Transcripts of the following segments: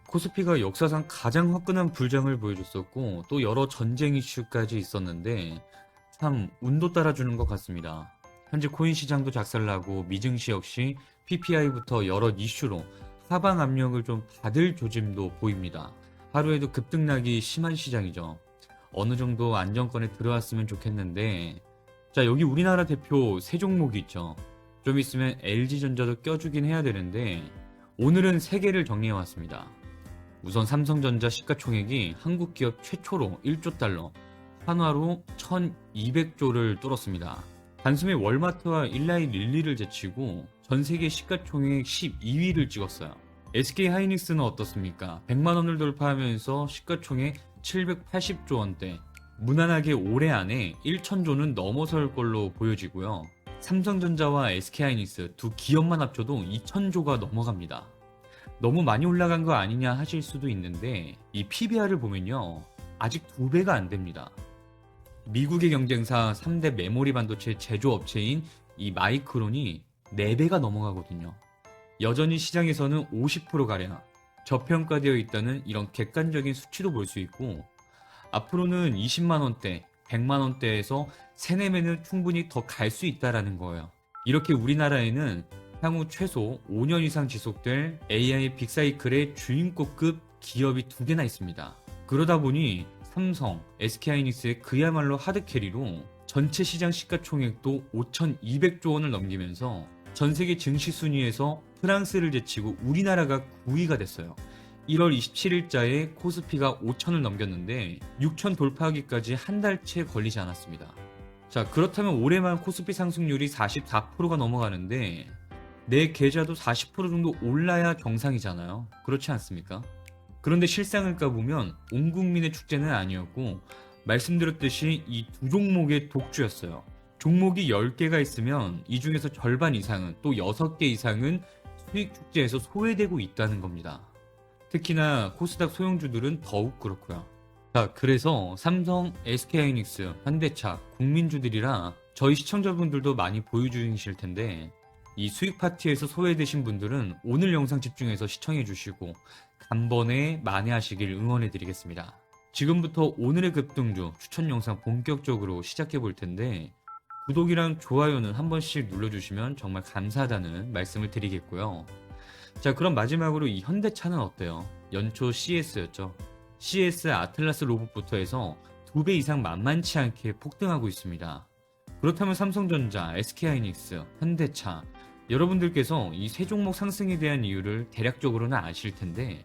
코스피가 역사상 가장 화끈한 불장을 보여줬었고 또 여러 전쟁 이슈까지 있었는데 참 운도 따라주는 것 같습니다. 현재 코인 시장도 작살나고 미증시 역시 PPI부터 여러 이슈로 하방 압력을 좀 받을 조짐도 보입니다. 하루에도 급등락이 심한 시장이죠. 어느 정도 안정권에 들어왔으면 좋겠는데 자, 여기 우리나라 대표 세 종목이 있죠. 좀 있으면 LG전자도 껴주긴 해야 되는데 오늘은 세 개를 정리해 왔습니다. 우선 삼성전자 시가총액이 한국 기업 최초로 1조 달러, 한화로 1200조를 뚫었습니다. 단숨에 월마트와 일라이릴리를 제치고 전 세계 시가총액 12위를 찍었어요. SK하이닉스는 어떻습니까? 100만 원을 돌파하면서 시가총액 780조 원대, 무난하게 올해 안에 1000조는 넘어설 걸로 보여지고요. 삼성전자와 SK하이닉스 두 기업만 합쳐도 2000조가 넘어갑니다. 너무 많이 올라간 거 아니냐 하실 수도 있는데 이 PBR을 보면요, 아직 2배가 안 됩니다. 미국의 경쟁사 3대 메모리 반도체 제조업체인 이 마이크론이 4배가 넘어가거든요. 여전히 시장에서는 50%가량 저평가되어 있다는 이런 객관적인 수치도 볼 수 있고, 앞으로는 20만원대, 100만원대에서 3, 4배는 충분히 더 갈 수 있다라는 거예요. 이렇게 우리나라에는 향후 최소 5년 이상 지속될 AI 빅사이클의 주인공급 기업이 2개나 있습니다. 그러다 보니 삼성, SK하이닉스의 그야말로 하드캐리로 전체 시장 시가총액도 5200조 원을 넘기면서 전세계 증시 순위에서 프랑스를 제치고 우리나라가 9위가 됐어요. 1월 27일자에 코스피가 5000을 넘겼는데 6000 돌파하기까지 한 달째 걸리지 않았습니다. 자, 그렇다면 올해만 코스피 상승률이 44%가 넘어가는데 내 계좌도 40% 정도 올라야 정상이잖아요. 그렇지 않습니까? 그런데 실상을 까보면 온 국민의 축제는 아니었고, 말씀드렸듯이 이 두 종목의 독주였어요. 종목이 10개가 있으면 이 중에서 절반 이상은, 또 6개 이상은 수익 축제에서 소외되고 있다는 겁니다. 특히나 코스닥 소형주들은 더욱 그렇고요. 자, 그래서 삼성, SK하이닉스, 현대차, 국민주들이라 저희 시청자분들도 많이 보유 중이실 텐데 이 수익 파티에서 소외되신 분들은 오늘 영상 집중해서 시청해주시고 단번에 만회하시길 응원해드리겠습니다. 지금부터 오늘의 급등주 추천 영상 본격적으로 시작해 볼 텐데 구독이랑 좋아요는 한 번씩 눌러주시면 정말 감사하다는 말씀을 드리겠고요. 자, 그럼 마지막으로 이 현대차는 어때요? 연초 CS였죠. CS 아틀라스 로봇부터 해서 2배 이상 만만치 않게 폭등하고 있습니다. 그렇다면 삼성전자, SK하이닉스, 현대차, 여러분들께서 이 세 종목 상승에 대한 이유를 대략적으로는 아실 텐데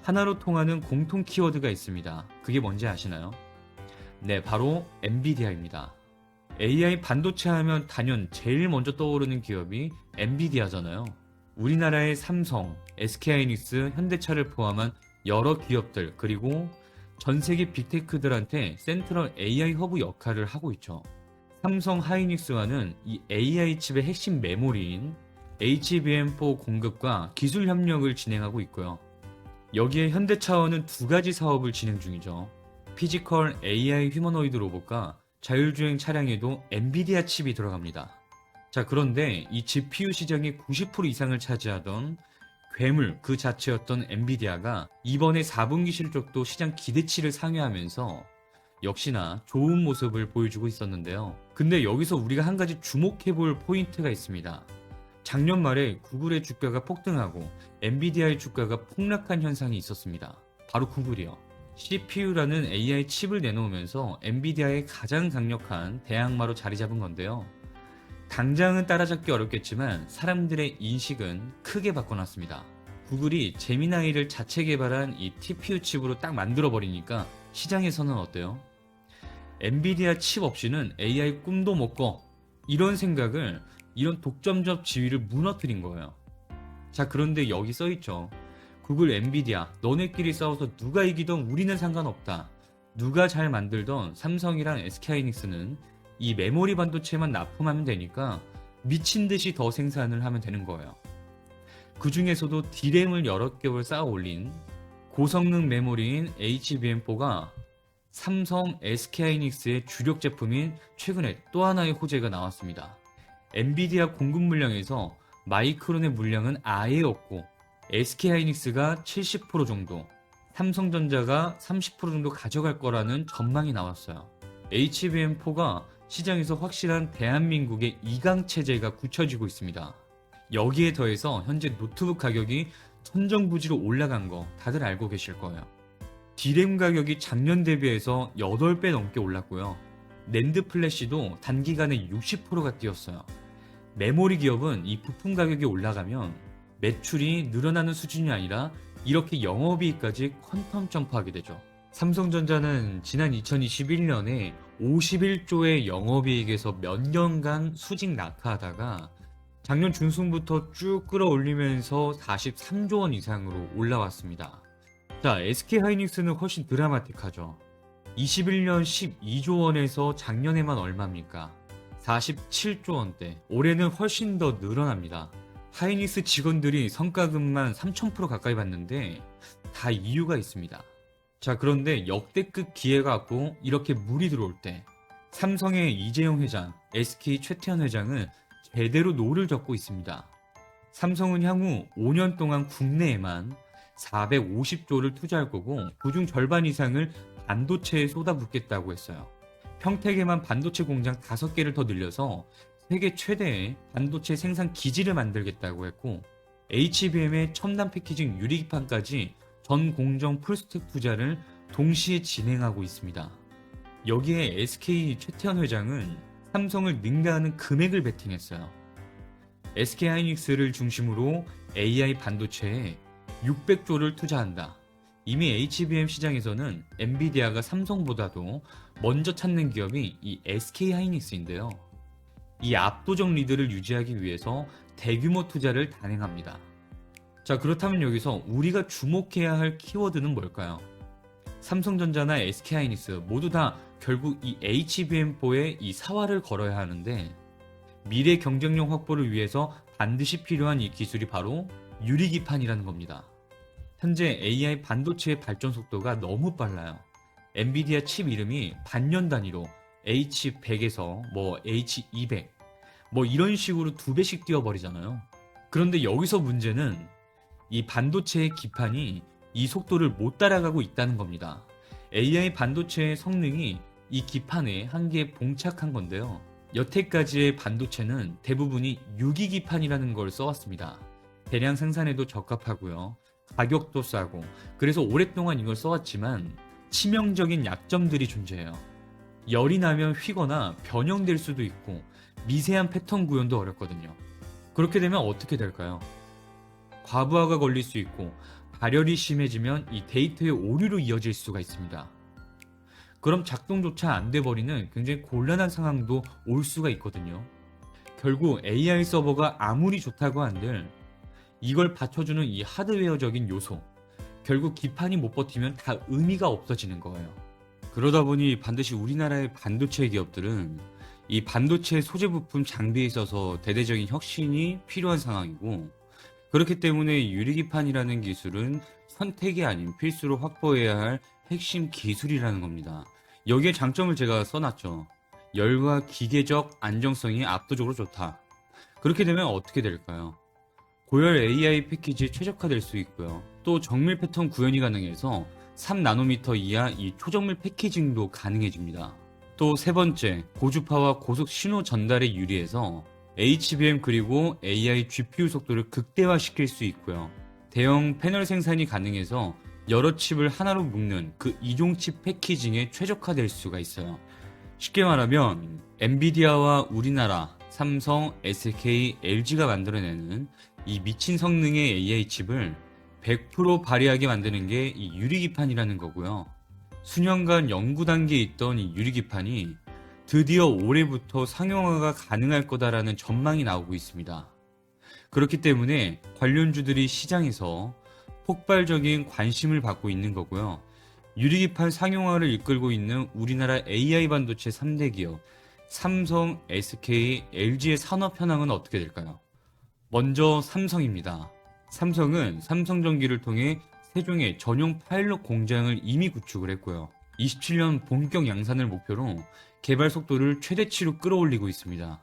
하나로 통하는 공통 키워드가 있습니다. 그게 뭔지 아시나요? 네, 바로 엔비디아입니다. AI 반도체 하면 단연 제일 먼저 떠오르는 기업이 엔비디아잖아요. 우리나라의 삼성, SK하이닉스, 현대차를 포함한 여러 기업들, 그리고 전 세계 빅테크들한테 센트럴 AI 허브 역할을 하고 있죠. 삼성 하이닉스와는 이 AI 칩의 핵심 메모리인 HBM4 공급과 기술 협력을 진행하고 있고요. 여기에 현대차와는 2가지 사업을 진행 중이죠. 피지컬 AI 휴머노이드 로봇과 자율주행 차량에도 엔비디아 칩이 들어갑니다. 자, 그런데 이 GPU 시장의 90% 이상을 차지하던 괴물 그 자체였던 엔비디아가 이번에 4분기 실적도 시장 기대치를 상회하면서 역시나 좋은 모습을 보여주고 있었는데요. 근데 여기서 우리가 한 가지 주목해볼 포인트가 있습니다. 작년 말에 구글의 주가가 폭등하고 엔비디아의 주가가 폭락한 현상이 있었습니다. 바로 구글이요. CPU라는 AI 칩을 내놓으면서 엔비디아의 가장 강력한 대항마로 자리 잡은 건데요. 당장은 따라잡기 어렵겠지만 사람들의 인식은 크게 바꿔놨습니다. 구글이 제미나이를 자체 개발한 이 TPU 칩으로 딱 만들어버리니까 시장에서는 어때요? 엔비디아 칩 없이는 AI 꿈도 못 꿔. 이런 생각을, 이런 독점적 지위를 무너뜨린 거예요. 자, 그런데 여기 써있죠. 구글, 엔비디아, 너네끼리 싸워서 누가 이기던 우리는 상관없다. 누가 잘 만들던 삼성이랑 SK하이닉스는 이 메모리 반도체만 납품하면 되니까 미친듯이 더 생산을 하면 되는 거예요. 그 중에서도 D램을 여러 개월 쌓아 올린 고성능 메모리인 HBM4가 삼성, SK하이닉스의 주력 제품인 최근에 또 하나의 호재가 나왔습니다. 엔비디아 공급 물량에서 마이크론의 물량은 아예 없고 SK하이닉스가 70% 정도, 삼성전자가 30% 정도 가져갈 거라는 전망이 나왔어요. HBM4가 시장에서 확실한 대한민국의 2강 체제가 굳혀지고 있습니다. 여기에 더해서 현재 노트북 가격이 천정부지로 올라간 거 다들 알고 계실 거예요. D램 가격이 작년 대비해서 8배 넘게 올랐고요. 낸드 플래시도 단기간에 60%가 뛰었어요. 메모리 기업은 이 부품 가격이 올라가면 매출이 늘어나는 수준이 아니라 이렇게 영업이익까지 퀀텀 점프하게 되죠. 삼성전자는 지난 2021년에 51조의 영업이익에서 몇 년간 수직 낙하하다가 작년 중순부터 쭉 끌어올리면서 43조 원 이상으로 올라왔습니다. 자, SK하이닉스는 훨씬 드라마틱하죠. 21년 12조 원에서 작년에만 얼마입니까? 47조 원대. 올해는 훨씬 더 늘어납니다. 하이닉스 직원들이 성과급만 3000% 가까이 받는데 다 이유가 있습니다. 자, 그런데 역대급 기회가 왔고 이렇게 물이 들어올 때 삼성의 이재용 회장, SK 최태원 회장은 제대로 노를 젓고 있습니다. 삼성은 향후 5년 동안 국내에만 450조를 투자할 거고 그중 절반 이상을 반도체에 쏟아붓겠다고 했어요. 평택에만 반도체 공장 5개를 더 늘려서 세계 최대의 반도체 생산 기지를 만들겠다고 했고 HBM의 첨단 패키징 유리기판까지 전 공정 풀스택 투자를 동시에 진행하고 있습니다. 여기에 SK 최태원 회장은 삼성을 능가하는 금액을 베팅했어요. SK하이닉스를 중심으로 AI 반도체에 600조를 투자한다. 이미 HBM 시장에서는 엔비디아가 삼성보다도 먼저 찾는 기업이 이 SK하이닉스인데요. 이 압도적 리드를 유지하기 위해서 대규모 투자를 단행합니다. 자, 그렇다면 여기서 우리가 주목해야 할 키워드는 뭘까요? 삼성전자나 SK하이닉스 모두 다 결국 이 HBM4에 이 사활을 걸어야 하는데 미래 경쟁력 확보를 위해서 반드시 필요한 이 기술이 바로 유리기판이라는 겁니다. 현재 AI 반도체의 발전 속도가 너무 빨라요. 엔비디아 칩 이름이 반년 단위로 H100에서 H200 이런 식으로 2배씩 뛰어버리잖아요. 그런데 여기서 문제는 이 반도체의 기판이 이 속도를 못 따라가고 있다는 겁니다. AI 반도체의 성능이 이 기판의 한계에 봉착한 건데요. 여태까지의 반도체는 대부분이 유기기판이라는 걸 써왔습니다. 대량 생산에도 적합하고요. 가격도 싸고 그래서 오랫동안 이걸 써왔지만 치명적인 약점들이 존재해요. 열이 나면 휘거나 변형될 수도 있고 미세한 패턴 구현도 어렵거든요. 그렇게 되면 어떻게 될까요? 과부하가 걸릴 수 있고 발열이 심해지면 이 데이터의 오류로 이어질 수가 있습니다. 그럼 작동조차 안 돼버리는 굉장히 곤란한 상황도 올 수가 있거든요. 결국 AI 서버가 아무리 좋다고 한들 이걸 받쳐주는 이 하드웨어적인 요소, 결국 기판이 못 버티면 다 의미가 없어지는 거예요. 그러다 보니 반드시 우리나라의 반도체 기업들은 이 반도체 소재 부품 장비에 있어서 대대적인 혁신이 필요한 상황이고, 그렇기 때문에 유리기판이라는 기술은 선택이 아닌 필수로 확보해야 할 핵심 기술이라는 겁니다. 여기에 장점을 제가 써놨죠. 열과 기계적 안정성이 압도적으로 좋다. 그렇게 되면 어떻게 될까요? 고열 AI 패키지에 최적화될 수 있고요. 또 정밀 패턴 구현이 가능해서 3나노미터 이하 이 초정밀 패키징도 가능해집니다. 또 세 번째, 고주파와 고속 신호 전달에 유리해서 HBM 그리고 AI GPU 속도를 극대화시킬 수 있고요. 대형 패널 생산이 가능해서 여러 칩을 하나로 묶는 그 이종칩 패키징에 최적화될 수가 있어요. 쉽게 말하면 엔비디아와 우리나라, 삼성, SK, LG가 만들어내는 이 미친 성능의 AI 칩을 100% 발휘하게 만드는 게 이 유리기판이라는 거고요. 수년간 연구 단계에 있던 이 유리기판이 드디어 올해부터 상용화가 가능할 거다라는 전망이 나오고 있습니다. 그렇기 때문에 관련주들이 시장에서 폭발적인 관심을 받고 있는 거고요. 유리기판 상용화를 이끌고 있는 우리나라 AI 반도체 3대 기업 삼성, SK, LG의 산업 현황은 어떻게 될까요? 먼저 삼성입니다. 삼성은 삼성전기를 통해 세종에 전용 파일럿 공장을 이미 구축을 했고요. 27년 본격 양산을 목표로 개발 속도를 최대치로 끌어올리고 있습니다.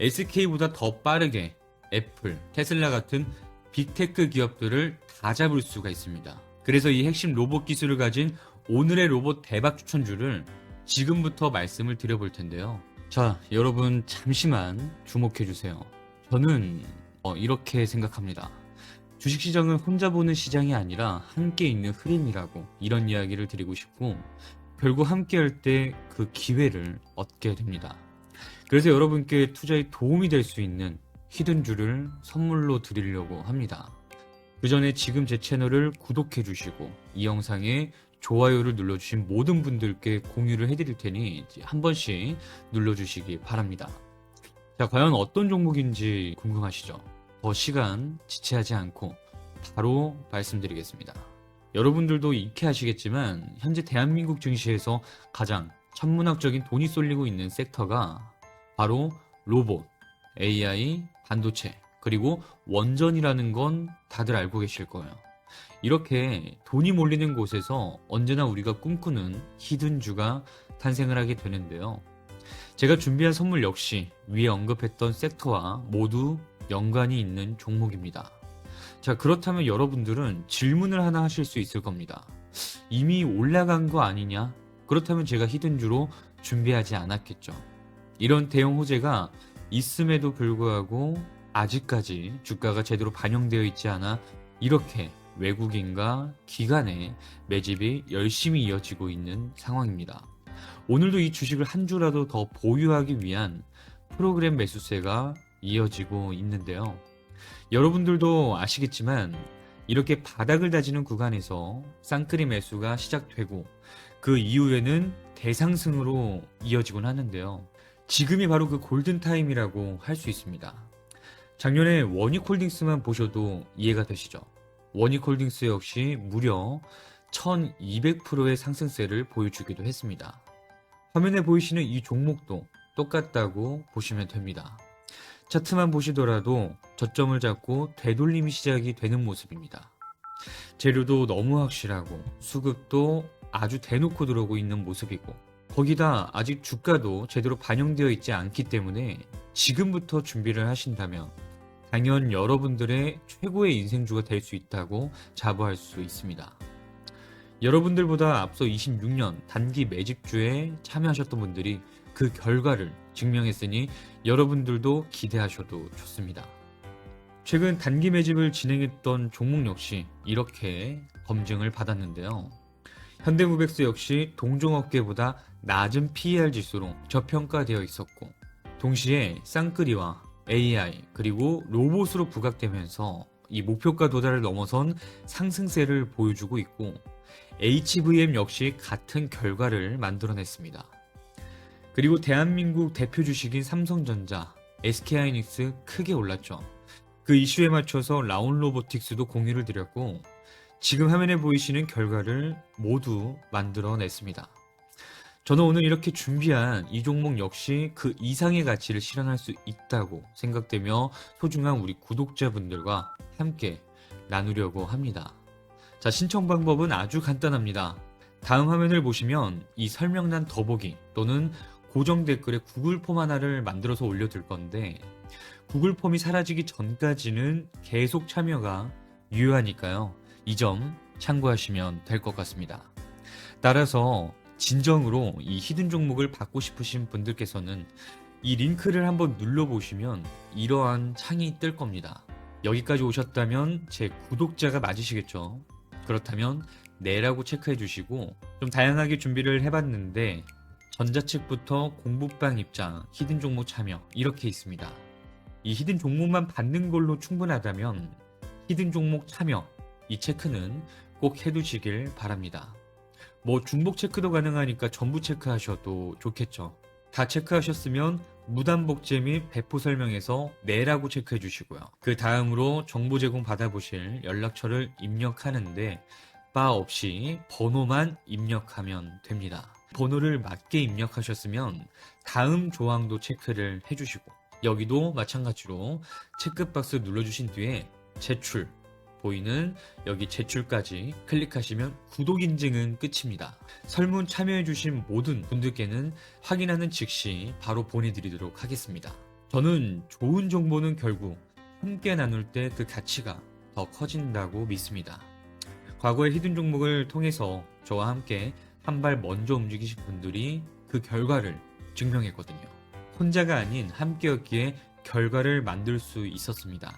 SK보다 더 빠르게 애플, 테슬라 같은 빅테크 기업들을 다 잡을 수가 있습니다. 그래서 이 핵심 로봇 기술을 가진 오늘의 로봇 대박 추천주를 지금부터 말씀을 드려볼 텐데요. 자, 여러분 잠시만 주목해 주세요. 저는 이렇게 생각합니다. 주식시장은 혼자 보는 시장이 아니라 함께 있는 흐름이라고 이런 이야기를 드리고 싶고, 결국 함께 할 때 그 기회를 얻게 됩니다. 그래서 여러분께 투자에 도움이 될 수 있는 히든주를 선물로 드리려고 합니다. 그 전에 지금 제 채널을 구독해 주시고 이 영상에 좋아요를 눌러주신 모든 분들께 공유를 해드릴 테니 한 번씩 눌러주시기 바랍니다. 자, 과연 어떤 종목인지 궁금하시죠? 더 시간 지체하지 않고 바로 말씀드리겠습니다. 여러분들도 익히 아시겠지만 현재 대한민국 증시에서 가장 천문학적인 돈이 쏠리고 있는 섹터가 바로 로봇, AI, 반도체, 그리고 원전이라는 건 다들 알고 계실 거예요. 이렇게 돈이 몰리는 곳에서 언제나 우리가 꿈꾸는 히든주가 탄생을 하게 되는데요. 제가 준비한 선물 역시 위에 언급했던 섹터와 모두 연관이 있는 종목입니다. 자, 그렇다면 여러분들은 질문을 하나 하실 수 있을 겁니다. 이미 올라간 거 아니냐? 그렇다면 제가 히든주로 준비하지 않았겠죠. 이런 대형 호재가 있음에도 불구하고 아직까지 주가가 제대로 반영되어 있지 않아 이렇게 외국인과 기관의 매집이 열심히 이어지고 있는 상황입니다. 오늘도 이 주식을 한 주라도 더 보유하기 위한 프로그램 매수세가 이어지고 있는데요. 여러분들도 아시겠지만 이렇게 바닥을 다지는 구간에서 쌍끌이 매수가 시작되고 그 이후에는 대상승으로 이어지곤 하는데요. 지금이 바로 그 골든타임이라고 할 수 있습니다. 작년에 원익홀딩스만 보셔도 이해가 되시죠? 원익홀딩스 역시 무려 1200%의 상승세를 보여주기도 했습니다. 화면에 보이시는 이 종목도 똑같다고 보시면 됩니다. 차트만 보시더라도 저점을 잡고 되돌림이 시작이 되는 모습입니다. 재료도 너무 확실하고 수급도 아주 대놓고 들어오고 있는 모습이고, 거기다 아직 주가도 제대로 반영되어 있지 않기 때문에 지금부터 준비를 하신다면 당연 여러분들의 최고의 인생주가 될 수 있다고 자부할 수 있습니다. 여러분들보다 앞서 26년 단기 매집주에 참여하셨던 분들이 그 결과를 증명했으니 여러분들도 기대하셔도 좋습니다. 최근 단기 매집을 진행했던 종목 역시 이렇게 검증을 받았는데요. 현대무백스 역시 동종업계보다 낮은 PER 지수로 저평가되어 있었고, 동시에 쌍끌이와 AI 그리고 로봇으로 부각되면서 이 목표가 도달을 넘어선 상승세를 보여주고 있고, HVM 역시 같은 결과를 만들어냈습니다. 그리고 대한민국 대표 주식인 삼성전자, SK하이닉스 크게 올랐죠. 그 이슈에 맞춰서 라온로보틱스도 공유를 드렸고, 지금 화면에 보이시는 결과를 모두 만들어냈습니다. 저는 오늘 이렇게 준비한 이 종목 역시 그 이상의 가치를 실현할 수 있다고 생각되며 소중한 우리 구독자분들과 함께 나누려고 합니다. 자, 신청 방법은 아주 간단합니다. 다음 화면을 보시면 이 설명란 더보기 또는 고정 댓글에 구글 폼 하나를 만들어서 올려둘 건데, 구글 폼이 사라지기 전까지는 계속 참여가 유효하니까요. 이 점 참고하시면 될 것 같습니다. 따라서 진정으로 이 히든 종목을 받고 싶으신 분들께서는 이 링크를 한번 눌러보시면 이러한 창이 뜰 겁니다. 여기까지 오셨다면 제 구독자가 맞으시겠죠? 그렇다면 네라고 체크해 주시고, 좀 다양하게 준비를 해봤는데 전자책부터 공부방 입장, 히든 종목 참여 이렇게 있습니다. 이 히든 종목만 받는 걸로 충분하다면 히든 종목 참여 이 체크는 꼭 해두시길 바랍니다. 뭐 중복 체크도 가능하니까 전부 체크하셔도 좋겠죠. 다 체크하셨으면 무단복제 및 배포 설명에서 네라고 체크해 주시고요. 그 다음으로 정보 제공 받아보실 연락처를 입력하는데 바 없이 번호만 입력하면 됩니다. 번호를 맞게 입력하셨으면 다음 조항도 체크를 해주시고, 여기도 마찬가지로 체크박스 눌러주신 뒤에 제출 보이는 여기 제출까지 클릭하시면 구독 인증은 끝입니다. 설문 참여해주신 모든 분들께는 확인하는 즉시 바로 보내드리도록 하겠습니다. 저는 좋은 정보는 결국 함께 나눌 때 그 가치가 더 커진다고 믿습니다. 과거의 히든 종목을 통해서 저와 함께 한 발 먼저 움직이신 분들이 그 결과를 증명했거든요. 혼자가 아닌 함께였기에 결과를 만들 수 있었습니다.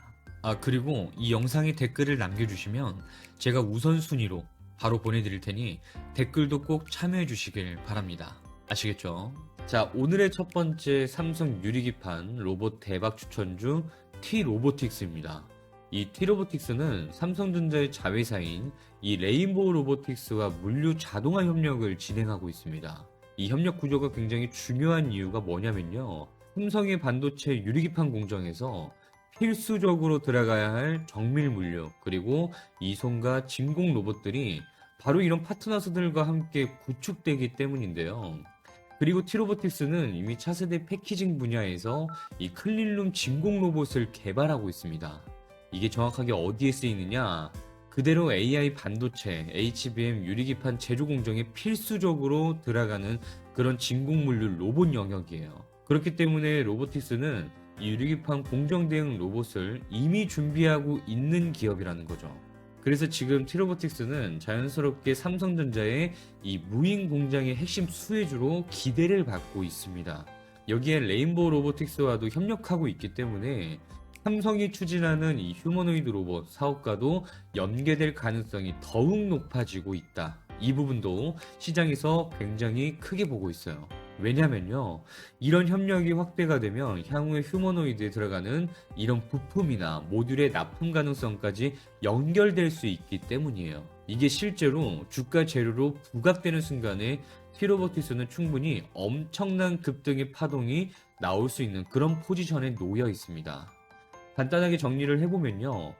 그리고 이 영상에 댓글을 남겨주시면 제가 우선순위로 바로 보내드릴 테니 댓글도 꼭 참여해 주시길 바랍니다. 아시겠죠? 자, 오늘의 첫 번째 삼성 유리기판 로봇 대박 추천주 T-로보틱스입니다. 이 T-로보틱스는 삼성전자의 자회사인 이 레인보우 로보틱스와 물류 자동화 협력을 진행하고 있습니다. 이 협력 구조가 굉장히 중요한 이유가 뭐냐면요. 삼성의 반도체 유리기판 공정에서 필수적으로 들어가야 할 정밀 물류, 그리고 이송과 진공 로봇들이 바로 이런 파트너들과 함께 구축되기 때문인데요. 그리고 T-로보틱스는 이미 차세대 패키징 분야에서 이 클린룸 진공 로봇을 개발하고 있습니다. 이게 정확하게 어디에 쓰이느냐? 그대로 AI 반도체, HBM 유리기판 제조 공정에 필수적으로 들어가는 그런 진공 물류 로봇 영역이에요. 그렇기 때문에 로보틱스는 이 유리기판 공정 대응 로봇을 이미 준비하고 있는 기업이라는 거죠. 그래서 지금 T-로보틱스는 자연스럽게 삼성전자의 이 무인 공장의 핵심 수혜주로 기대를 받고 있습니다. 여기에 레인보우 로보틱스와도 협력하고 있기 때문에 삼성이 추진하는 이 휴머노이드 로봇 사업과도 연계될 가능성이 더욱 높아지고 있다. 이 부분도 시장에서 굉장히 크게 보고 있어요. 왜냐면요, 이런 협력이 확대가 되면 향후에 휴머노이드에 들어가는 이런 부품이나 모듈의 납품 가능성까지 연결될 수 있기 때문이에요. 이게 실제로 주가 재료로 부각되는 순간에 T-로보틱스는 충분히 엄청난 급등의 파동이 나올 수 있는 그런 포지션에 놓여 있습니다. 간단하게 정리를 해보면요,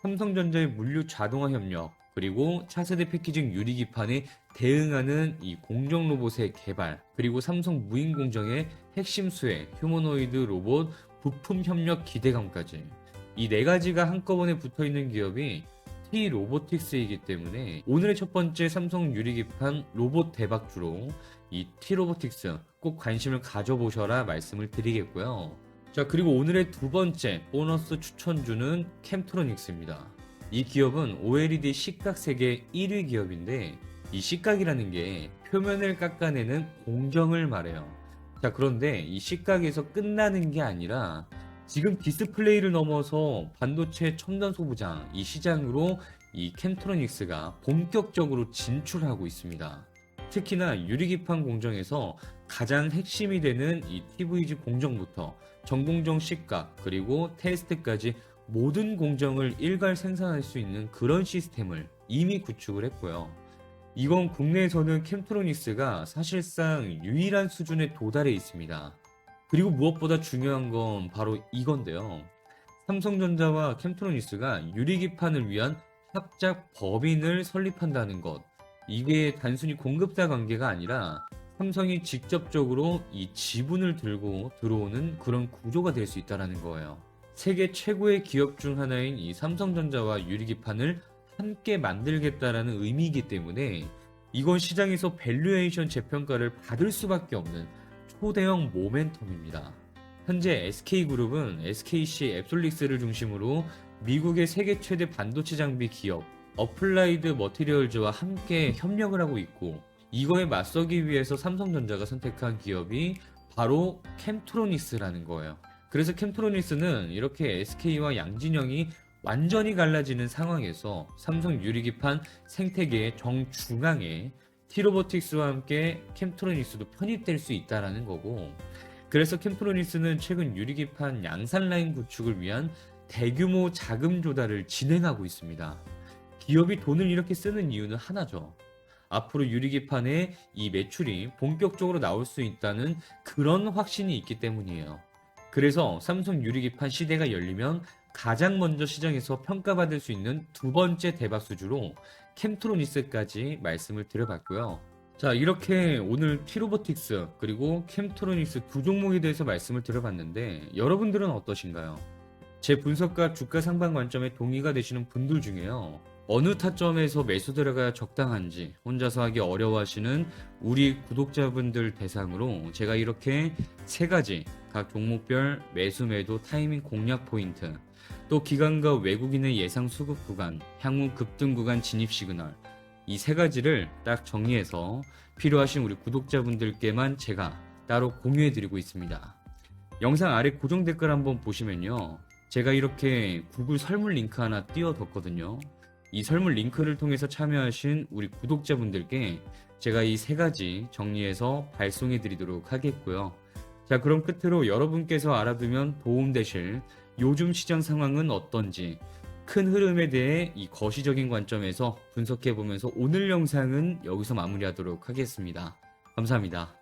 삼성전자의 물류 자동화 협력, 그리고 차세대 패키징 유리기판에 대응하는 이 공정 로봇의 개발, 그리고 삼성 무인 공정의 핵심 수혜, 휴머노이드 로봇 부품 협력 기대감까지, 이 네 가지가 한꺼번에 붙어 있는 기업이 T-로보틱스이기 때문에 오늘의 첫 번째 삼성 유리기판 로봇 대박주로 이 T-로보틱스 꼭 관심을 가져보셔라 말씀을 드리겠고요. 자, 그리고 오늘의 두 번째 보너스 추천주는 캠트로닉스입니다. 이 기업은 OLED 시각 세계 1위 기업인데, 이 시각이라는 게 표면을 깎아내는 공정을 말해요. 자, 그런데 이 시각에서 끝나는 게 아니라 지금 디스플레이를 넘어서 반도체 첨단 소부장 이 시장으로 이 캠트로닉스가 본격적으로 진출하고 있습니다. 특히나 유리기판 공정에서 가장 핵심이 되는 이 TVG 공정부터 전공정 시각, 그리고 테스트까지 모든 공정을 일괄 생산할 수 있는 그런 시스템을 이미 구축을 했고요. 이건 국내에서는 캠트로닉스가 사실상 유일한 수준에 도달해 있습니다. 그리고 무엇보다 중요한 건 바로 이건데요. 삼성전자와 캠트로닉스가 유리기판을 위한 합작 법인을 설립한다는 것. 이게 단순히 공급사 관계가 아니라 삼성이 직접적으로 이 지분을 들고 들어오는 그런 구조가 될 수 있다는 거예요. 세계 최고의 기업 중 하나인 이 삼성전자와 유리기판을 함께 만들겠다라는 의미이기 때문에 이건 시장에서 밸류에이션 재평가를 받을 수밖에 없는 초대형 모멘텀입니다. 현재 SK그룹은 SKC 앱솔릭스를 중심으로 미국의 세계 최대 반도체 장비 기업 어플라이드 머티리얼즈와 함께 협력을 하고 있고, 이거에 맞서기 위해서 삼성전자가 선택한 기업이 바로 캠트로닉스라는 거예요. 그래서 캠트로닉스는 이렇게 SK와 양진영이 완전히 갈라지는 상황에서 삼성 유리기판 생태계의 정중앙에 T-로보틱스와 함께 캠트로닉스도 편입될 수 있다는 거고, 그래서 캠트로닉스는 최근 유리기판 양산 라인 구축을 위한 대규모 자금 조달을 진행하고 있습니다. 기업이 돈을 이렇게 쓰는 이유는 하나죠. 앞으로 유리기판의 이 매출이 본격적으로 나올 수 있다는 그런 확신이 있기 때문이에요. 그래서 삼성 유리기판 시대가 열리면 가장 먼저 시장에서 평가받을 수 있는 두 번째 대박 수주로 캠트로닉스까지 말씀을 드려봤고요. 자, 이렇게 오늘 T-로보틱스 그리고 캠트로닉스 두 종목에 대해서 말씀을 드려봤는데 여러분들은 어떠신가요? 제 분석과 주가 상방 관점에 동의가 되시는 분들 중에요, 어느 타점에서 매수 들어가야 적당한지 혼자서 하기 어려워하시는 우리 구독자분들 대상으로 제가 이렇게 세 가지 각 종목별 매수 매도 타이밍 공략 포인트, 또 기관과 외국인의 예상 수급 구간, 향후 급등 구간 진입 시그널, 이 세 가지를 딱 정리해서 필요하신 우리 구독자분들께만 제가 따로 공유해 드리고 있습니다. 영상 아래 고정 댓글 한번 보시면요, 제가 이렇게 구글 설문 링크 하나 띄워뒀거든요. 이 설문 링크를 통해서 참여하신 우리 구독자분들께 제가 이 세 가지 정리해서 발송해 드리도록 하겠고요. 자, 그럼 끝으로 여러분께서 알아두면 도움되실 요즘 시장 상황은 어떤지 큰 흐름에 대해 이 거시적인 관점에서 분석해 보면서 오늘 영상은 여기서 마무리하도록 하겠습니다. 감사합니다.